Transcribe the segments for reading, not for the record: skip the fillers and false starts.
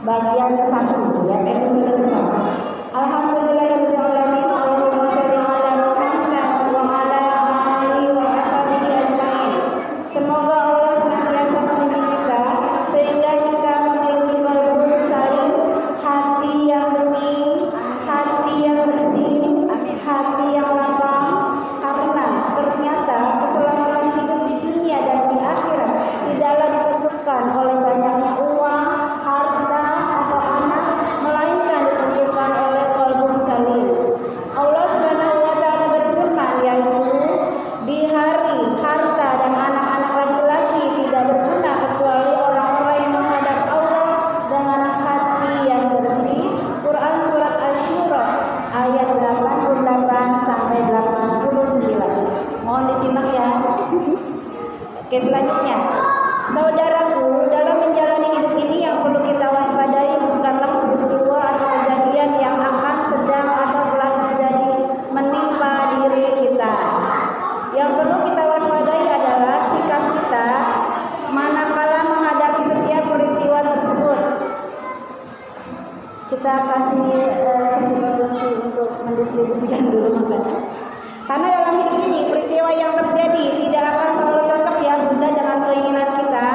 bagian satu ya, episode bersama. Alhamdulillahirabbil alamin. Allahumma sholli ala Muhammad wa ala alihi wa ashabihi ajmain. Semoga Allah senantiasa membimbing kita sehingga kita memiliki qalbun salim, hati yang bening, hati yang bersih, hati yang lapang, karena ternyata keselamatan hidup di dunia dan di akhirat tidaklah ditentukan oleh banyaknya uang, harta, atau anak, melainkan ditentukan oleh qalbun salim. Allah Subhanahu wa taala berfirman, yaitu di hari harta dan anak-anak laki-laki tidak berguna kecuali orang-orang yang menghadap Allah dengan hati yang bersih. Quran surat Asy-Syura ayat 88 sampai 89. Mohon disimak ya. Oke, selanjutnya. Saudaraku, dalam menjalani hidup ini yang perlu kita waspadai bukanlah peristiwa atau kejadian yang akan sedang atau telah terjadi menimpa diri kita. Yang perlu kita waspadai adalah sikap kita manakala menghadapi setiap peristiwa tersebut. Kita kasih kunci untuk mendistribusikan dulu makanya. Karena dalam hidup ini peristiwa yang terjadi tidak akan selalu cocok ya Bunda dengan keinginan kita.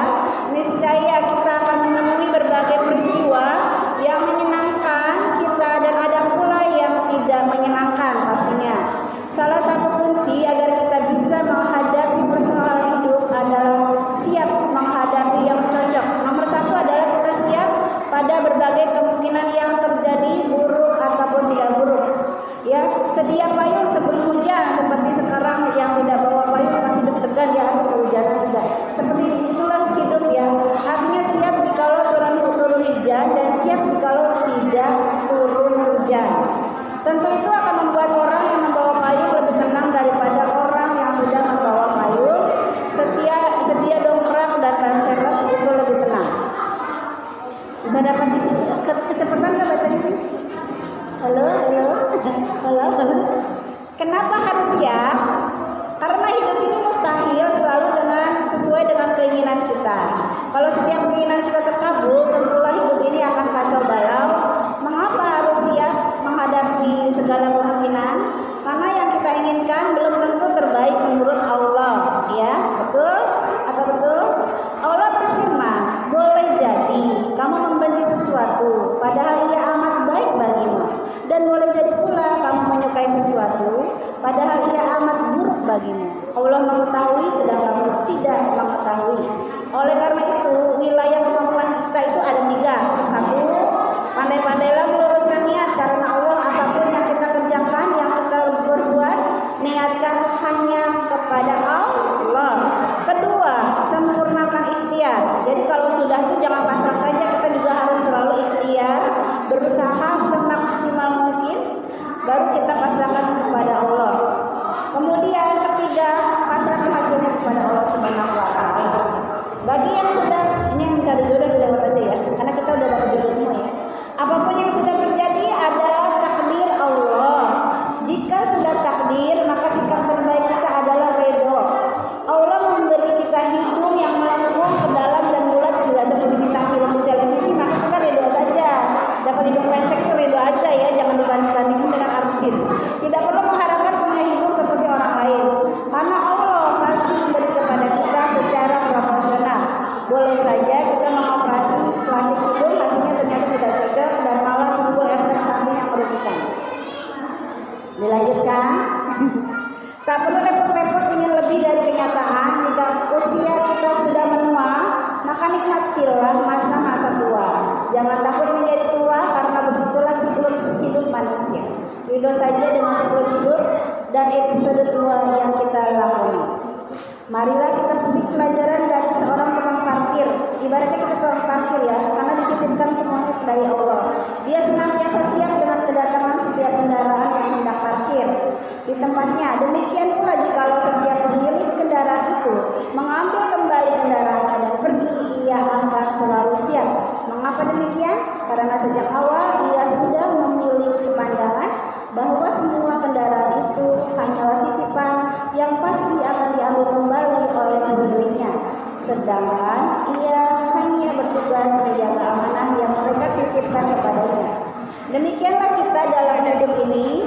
Niscaya kita akan menemui berbagai peristiwa yang menyenangkan kita dan ada pula yang tidak menyenangkan pastinya. Salah satu kunci agar kita bisa menghadapi persoalan hidup adalah siap menghadapi yang cocok. Nomor satu adalah kita siap pada berbagai kemungkinan yang terjadi, buruk ataupun tidak buruk. Ya, sedia payung sebelum hujan, seperti sekarang yang tidak bawa payung masih deg-degan ya, kehujanan tidak. Seperti itulah hidup ya. Artinya siap jikalau turun hujan dan siap jikalau tidak turun hujan. Tentu itu akan membuat orang yang membawa payung lebih tenang daripada orang yang sudah membawa payung. Sedia dongkrak dan ban serep itu lebih tenang. Bisa dapat di sini kecepatan nggak bacanya ini? Halo. Kenapa harus siap? Karena hidup ini mustahil selalu sesuai dengan keinginan kita. Kalau setiap keinginan kita terkabul, tentulah hidup ini akan kacau balau. Mengapa harus siap menghadapi segala kemungkinan? Karena yang kita inginkan belum tentu terbaik menurut Allah, ya, betul? Atau betul? Allah berfirman, boleh jadi kamu membenci sesuatu, padahal ia amat baik bagimu. Dan boleh jadi pula kamu menyukai sesuatu, padahal ia amat buruk bagimu. Allah mengetahui sedang kamu tidak mengetahui. Oleh karena itu, wilayah kemampuan kita itu ada 3. Satu, pandai-pandailah meluruskan niat, karena Allah apapun yang kita kerjakan, yang kita berbuat, niatkan hanya kepada Allah. Kedua, sempurnakan ikhtiar. Jadi kalau sudah itu jangan pasrah saja, kita juga harus selalu ikhtiar, berusaha semaksimal mungkin, baru kita pasrahkan kepada Allah. Kemudian ketiga, pasrahkan hasilnya kepada Allah Subhanahu wa taala. Bagi yang sudah ini yang mencari jodoh lewat aja ya, karena kita udah dapat jodoh semua ya. Apapun yang sudah terjadi adalah takdir Allah. Jika sudah takdir, maka sikap terbaik kita adalah ridho. Allah memberi kita hidung yang melengkung ke dalam dan bulat, tidak seperti bintang film di televisi, maka kita ridho saja. Dapat hidung pesek itu ridho aja ya, jangan dibanding-bandingkan dengan artis. Tidak perlu mengharapkan punya hidung seperti orang lain, karena Allah pasti memberi kepada kita secara proporsional. Boleh saja kita mengoperasi plastik hidung, hasilnya ternyata tidak cocok dan malah timbul efek samping yang merugikan. Dilanjutkan. Tak perlu repot-repot ingin lebih dari kenyataan. Jika usia kita sudah menua, maka nikmatilah masa-masa tua. Jangan takut menjadi tua, karena begitulah siklus hidup manusia. Ridho saja dengan siklus hidup dan episode tua yang kita lakoni. Marilah kita petik pelajaran dari seorang tukang parkir. Ibaratnya kita tukang parkir ya, karena dititipkan semuanya dari Allah. Dia senantiasa siap dengan kedatangan setiap kendaraan yang hendak parkir di tempatnya. Demikian pula jikalau setiap pemilik kendaraan itu mengambil kembali kendaraannya dan pergi, ia akan selalu siap. Mengapa demikian? Karena sejak awal ia sudah memiliki pandangan bahwa semua kendaraan itu hanyalah titipan yang pasti akan diambil kembali oleh pemiliknya. Sedangkan ia hanya bertugas menjaga amanah yang mereka titipkan Demikianlah kita dalam hidup ini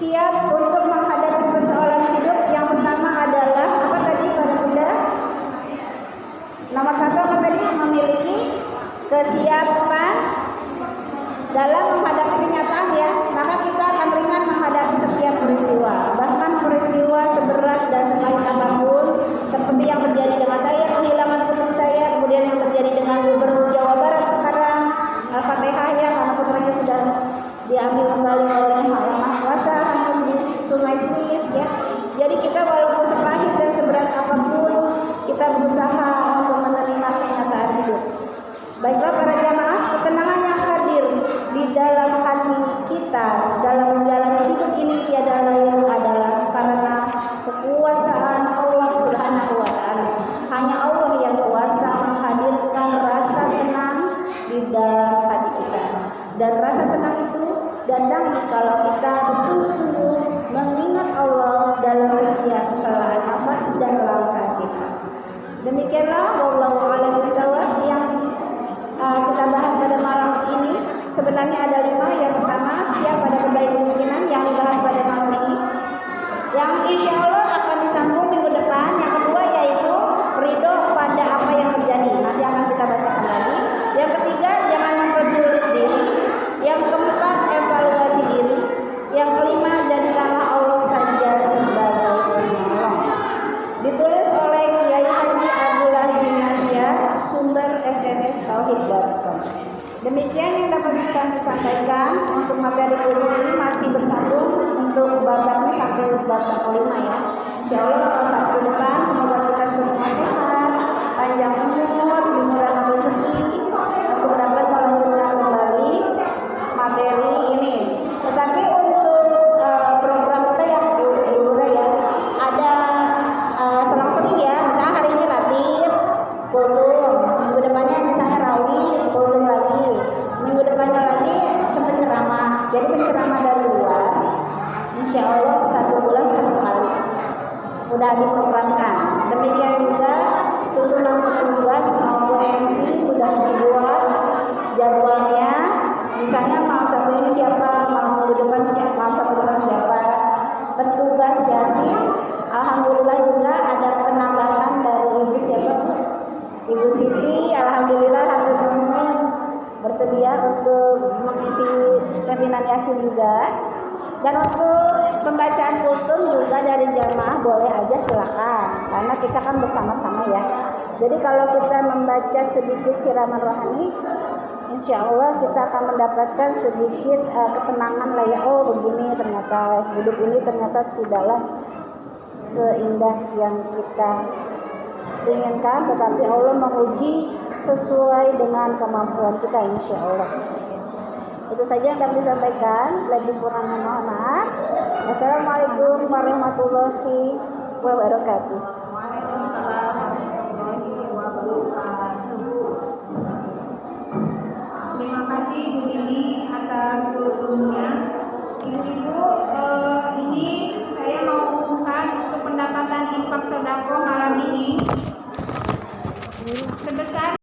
kiat untuk menghadapi persoalan hidup. Yang pertama adalah apa tadi para bunda? Nomor satu apa tadi? Memiliki kesiapan dalam menghadapi kenyataan ya. Maka kita akan ringan menghadapi setiap peristiwa, bahkan peristiwa seberat dan sepahit apapun, seperti yang terjadi dengan saya, kehilangan putri saya, kemudian yang terjadi dengan Gubernur Jawa Barat sekarang, Al-Fatihah ya, karena putranya sudah diambil kembali oleh Yang Maha Kuasa hanya di Sungai Swiss ya. Jadi kita walaupun sepahit dan seberat apapun, kita berusaha untuk menerima kenyataan hidup. Baiklah para jamaah, ketenangan yang hadir di dalam hati kita dalam menjalani hidup ini tiada lain adalah karena kekuasaan Allah Subhanahu wa Ta'ala. Hanya Allah yang kuasa menghadirkan rasa tenang di dalam hati kita. Dan rasa tenang itu datang kalau kita bersungguh-sungguh mengingat Allah dalam setiap helaan nafas dan langkah kita. Demikianlah wallahu a'lam bishawab yang kita bahas pada malam ini. Sebenarnya ada 5. Yang pertama, siap pada berbagai kemungkinan yang dibahas pada malam ini, yang insya Allah akan disambung minggu depan. Yang kedua yaitu ridho pada apa yang terjadi, nanti akan kita bacakan lagi. Yang ketiga, jangan mempersulit diri. Yang keempat, evaluasi diri. Yang kelima, jadikanlah Allah saja sebagai penolong. Ditulis oleh Kiai Haji Abdullah bin Nasyar, sumber sns-tauhid.com. Demikian yang dapat kami sampaikan. Untuk materi kuliah ini masih bersambung untuk babaknya sampai babak kelima ya. Insya Allah Sabtu depan semoga kita semua sehat, panjang umur, dimurahkan rezeki untuk dapat melanjutkan kembali materi ini. Tetapi untuk program kita yang dulu ya, ada selang-seling ya. Misalnya hari ini latih, kultum, minggu depannya misalnya rawih, kultum lagi, minggu depannya lagi penceramah. Jadi penceramah dari luar, insya Allah 1 bulan 1 kali udah diprogramkan. Demikian juga susunan petugas maupun MC sudah dibuat jadwalnya. Misalnya malam Sabtu ini siapa, malam minggu depan siapa, malam Sabtu depan siapa. Petugas Yasin, alhamdulillah juga ada penambahan dari Ibu siapa? Ibu Siti, alhamdulillah hatur nuhun bersedia untuk mengisi pimpinan Yasin juga. Dan untuk pembacaan kultum juga dari jamaah boleh aja silakan, karena kita kan bersama-sama ya. Jadi kalau kita membaca sedikit siraman rohani, insya Allah kita akan mendapatkan sedikit ketenangan lah ya. Oh begini ternyata hidup ini ternyata tidaklah seindah yang kita inginkan, tetapi Allah menguji sesuai dengan kemampuan kita insya Allah. Itu saja yang dapat disampaikan. Lebih kurang mohon maaf. Wassalamualaikum warahmatullahi wabarakatuh.